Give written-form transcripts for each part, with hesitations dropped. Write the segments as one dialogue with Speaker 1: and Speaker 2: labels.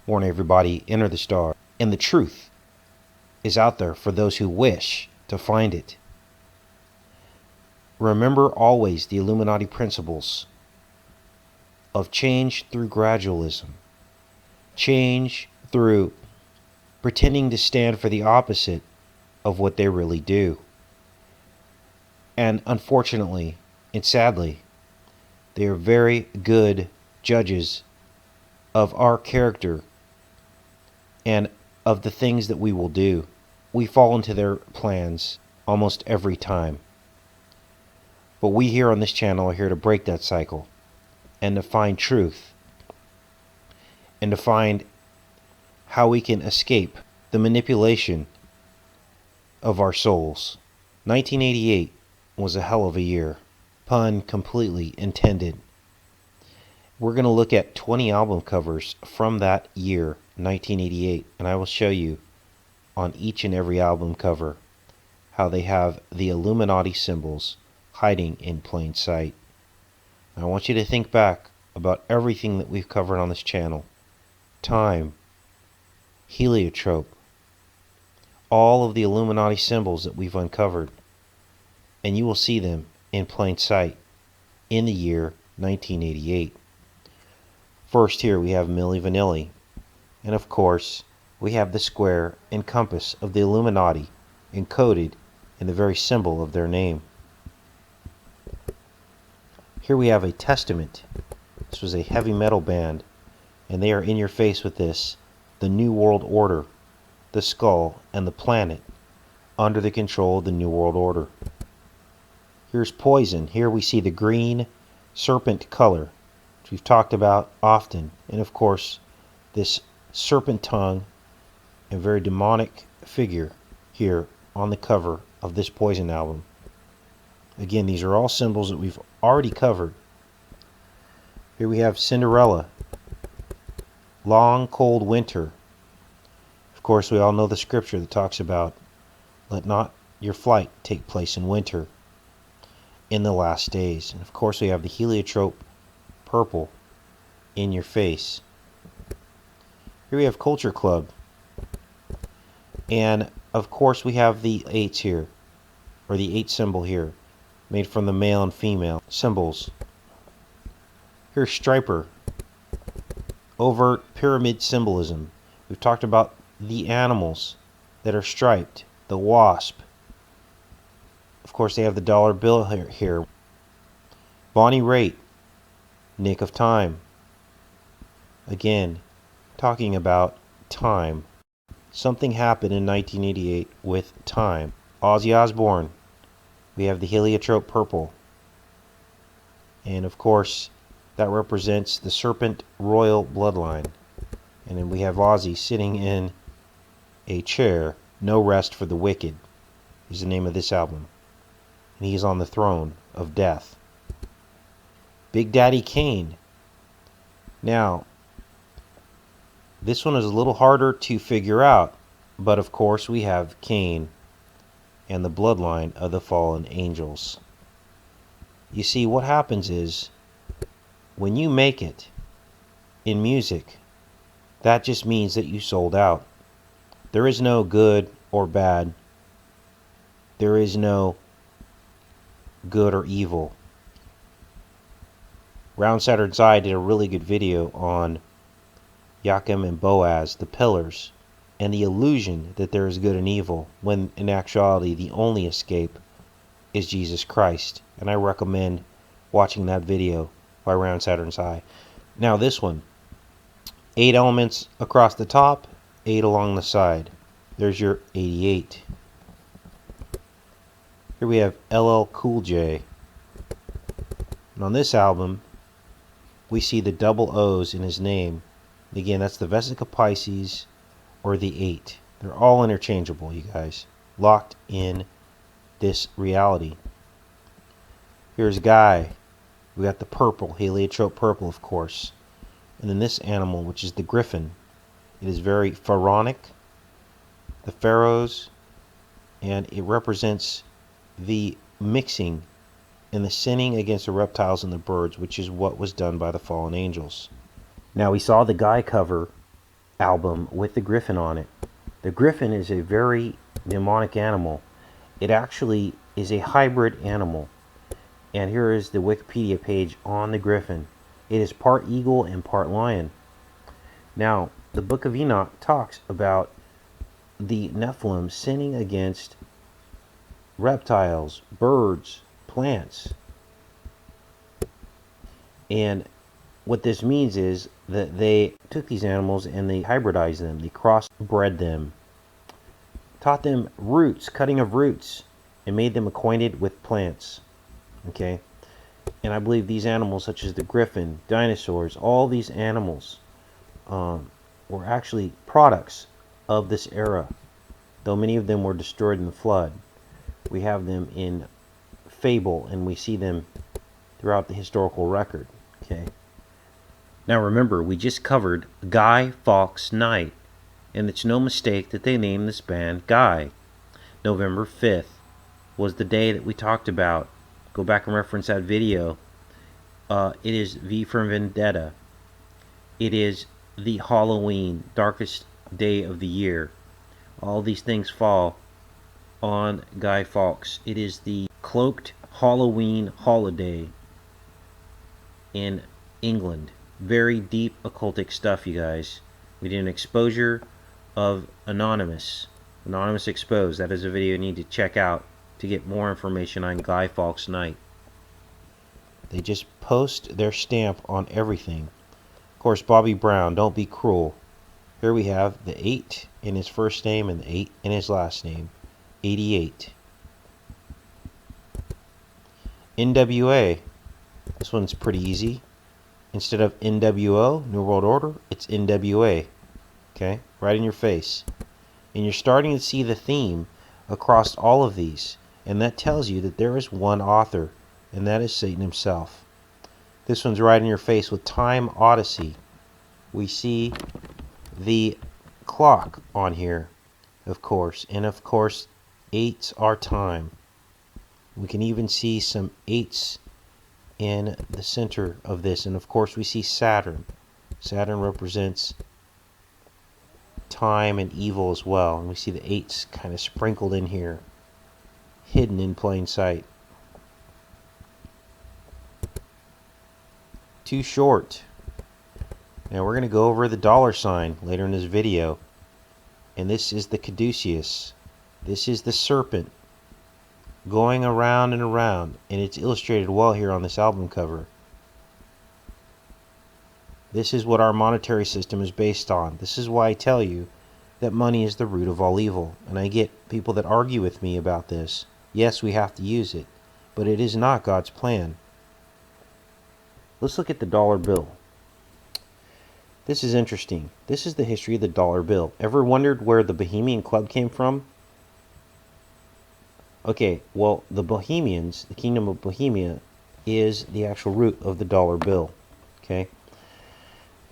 Speaker 1: Warn everybody, enter the star. And the truth is out there for those who wish to find it. Remember always the Illuminati principles of change through gradualism, change through pretending to stand for the opposite of what they really do. And unfortunately and sadly, they are very good judges of our character and of the things that we will do. We fall into their plans almost every time. But we here on this channel are here to break that cycle and to find truth and to find how we can escape the manipulation of our souls. 1988 was a hell of a year. Pun completely intended. We're going to look at 20 album covers from that year, 1988, and I will show you on each and every album cover how they have the Illuminati symbols hiding in plain sight. I want you to think back about everything that we've covered on this channel. Time, heliotrope, all of the Illuminati symbols that we've uncovered, and you will see them in plain sight in the year 1988. First here we have Milli Vanilli, and of course we have the square and compass of the Illuminati encoded in the very symbol of their name. Here we have a Testament. This was a heavy metal band, and they are in your face with this, the New World Order, the skull, and the planet under the control of the New World Order. Here's Poison. Here we see the green serpent color, which we've talked about often, and of course this serpent tongue and very demonic figure here on the cover of this Poison album. Again, these are all symbols that we've already covered. Here we have Cinderella, Long Cold Winter. Of course, we all know the scripture that talks about, let not your flight take place in winter, in the last days. And of course, we have the heliotrope purple in your face. Here we have Culture Club. And of course, we have the 8s here, or the 8 symbol here, made from the male and female symbols. Here's Striper, overt pyramid symbolism. We've talked about the animals that are striped, the wasp. Of course, they have the dollar bill here. Bonnie Raitt, Nick of Time. Again, talking about time. Something happened in 1988 with time. Ozzy Osbourne. We have the heliotrope purple. And of course, that represents the Serpent Royal bloodline. And then we have Ozzy sitting in a chair. No Rest for the Wicked is the name of this album. And he's on the throne of death. Big Daddy Kane. Now, this one is a little harder to figure out, but of course we have Cain and the bloodline of the fallen angels. You see, what happens is, when you make it in music, that just means that you sold out. There is no good or bad. There is no good or evil. Round Saturn's Eye did a really good video on Joachim and Boaz, the pillars, and the illusion that there is good and evil, when in actuality the only escape is Jesus Christ. And I recommend watching that video by Round Saturn's Eye. Now this one, 8 elements across the top, 8 along the side. There's your 88. Here we have LL Cool J. And on this album, we see the double O's in his name. Again, that's the Vesica Pisces or the 8. They're all interchangeable, you guys. Locked in this reality. Here's Guy. We got the purple, heliotrope purple, of course. And then this animal, which is the griffin. It is very pharaonic, the pharaohs, and it represents the mixing and the sinning against the reptiles and the birds, which is what was done by the fallen angels. Now, we saw the Guy cover album with the griffin on it. The griffin is a very demonic animal. It actually is a hybrid animal. And here is the Wikipedia page on the griffin. It is part eagle and part lion. Now, the Book of Enoch talks about the Nephilim sinning against reptiles, birds, plants. And what this means is that they took these animals and they hybridized them. They crossbred them, taught them roots, cutting of roots, and made them acquainted with plants. Okay? And I believe these animals, such as the griffin, dinosaurs, all these animals were actually products of this era. Though many of them were destroyed in the flood, we have them in fable and we see them throughout the historical record. Okay. Now remember, we just covered Guy Fawkes Night, and it's no mistake that they named this band Guy. November 5th was the day that we talked about. Go back and reference that video. It is V for Vendetta. It is the Halloween, darkest day of the year. All these things fall on Guy Fawkes. It is the cloaked Halloween holiday in England. Very deep occultic stuff, you guys. We did an exposure of Anonymous Exposed. That is a video you need to check out to get more information on Guy Fawkes Night. They just post their stamp on everything. Of course, Bobby Brown, Don't Be Cruel. Here we have the 8 in his first name and the 8 in his last name. 88. NWA. This one's pretty easy. Instead of NWO, New World Order, it's NWA. Okay? Right in your face. And you're starting to see the theme across all of these. And that tells you that there is one author, and that is Satan himself. This one's right in your face with Time Odyssey. We see the clock on here, of course. And of course, 8s are time. We can even see some 8s in the center of this. And of course, we see Saturn. Saturn represents time and evil as well. And we see the 8s kind of sprinkled in here, hidden in plain sight. Too short. Now we're going to go over the dollar sign later in this video. And this is the caduceus. This is the serpent going around and around. And it's illustrated well here on this album cover. This is what our monetary system is based on. This is why I tell you that money is the root of all evil. And I get people that argue with me about this. Yes, we have to use it, but it is not God's plan. Let's look at the dollar bill. This is interesting. This is the history of the dollar bill. Ever wondered where the Bohemian Club came from? Okay, well, the Bohemians, the Kingdom of Bohemia, is the actual root of the dollar bill. Okay?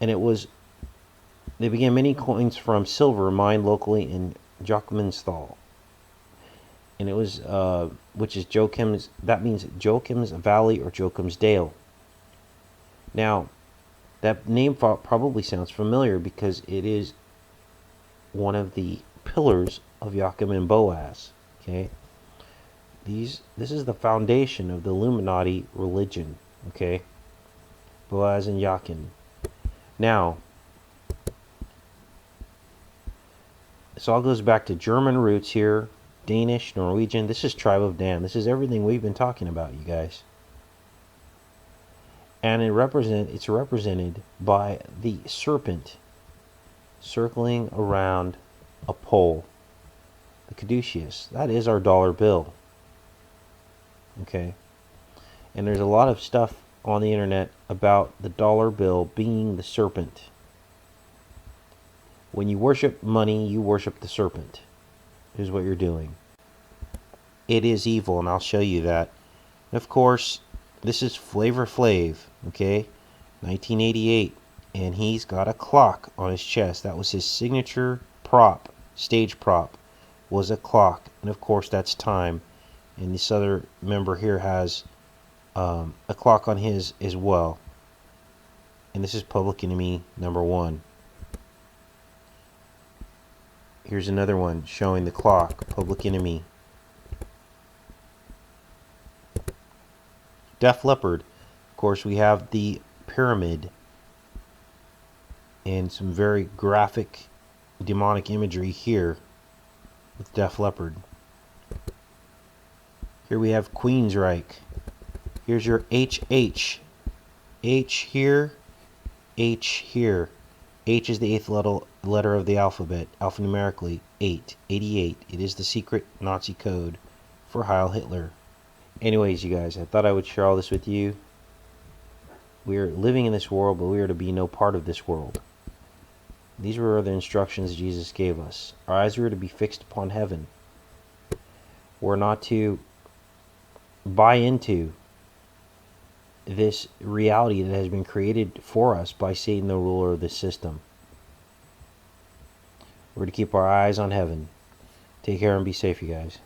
Speaker 1: And they began minting coins from silver mined locally in Joachimsthal. And it was, which is Joachim's, that means Joachim's Valley or Joachim's Dale. Now, that name probably sounds familiar because it is one of the pillars of Joachim and Boaz. Okay? This is the foundation of the Illuminati religion. Okay? Boaz and Joachim. Now, this all goes back to German roots here. Danish, Norwegian. This is Tribe of Dan. This is everything we've been talking about, you guys. And it's represented by the serpent circling around a pole. The caduceus. That is our dollar bill. Okay. And there's a lot of stuff on the internet about the dollar bill being the serpent. When you worship money, you worship the serpent. Here's what you're doing. It is evil, and I'll show you that. And of course, this is Flavor Flav, okay? 1988, and he's got a clock on his chest. That was his signature prop, stage prop, was a clock. And of course, that's time. And this other member here has a clock on his as well. And this is Public Enemy #1. Here's another one showing the clock, Public Enemy. Def Leppard. Of course, we have the pyramid and some very graphic demonic imagery here with Def Leppard. Here we have Queensryche. Here's your HH. H here, H here. H is the 8th letter of the alphabet, alphanumerically 8, 88. It is the secret Nazi code for Heil Hitler. Anyways, you guys, I thought I would share all this with you. We are living in this world, but we are to be no part of this world. These were the instructions Jesus gave us. Our eyes were to be fixed upon heaven. We're not to buy into this reality that has been created for us by Satan, the ruler of this system. We're to keep our eyes on heaven. Take care and be safe, you guys.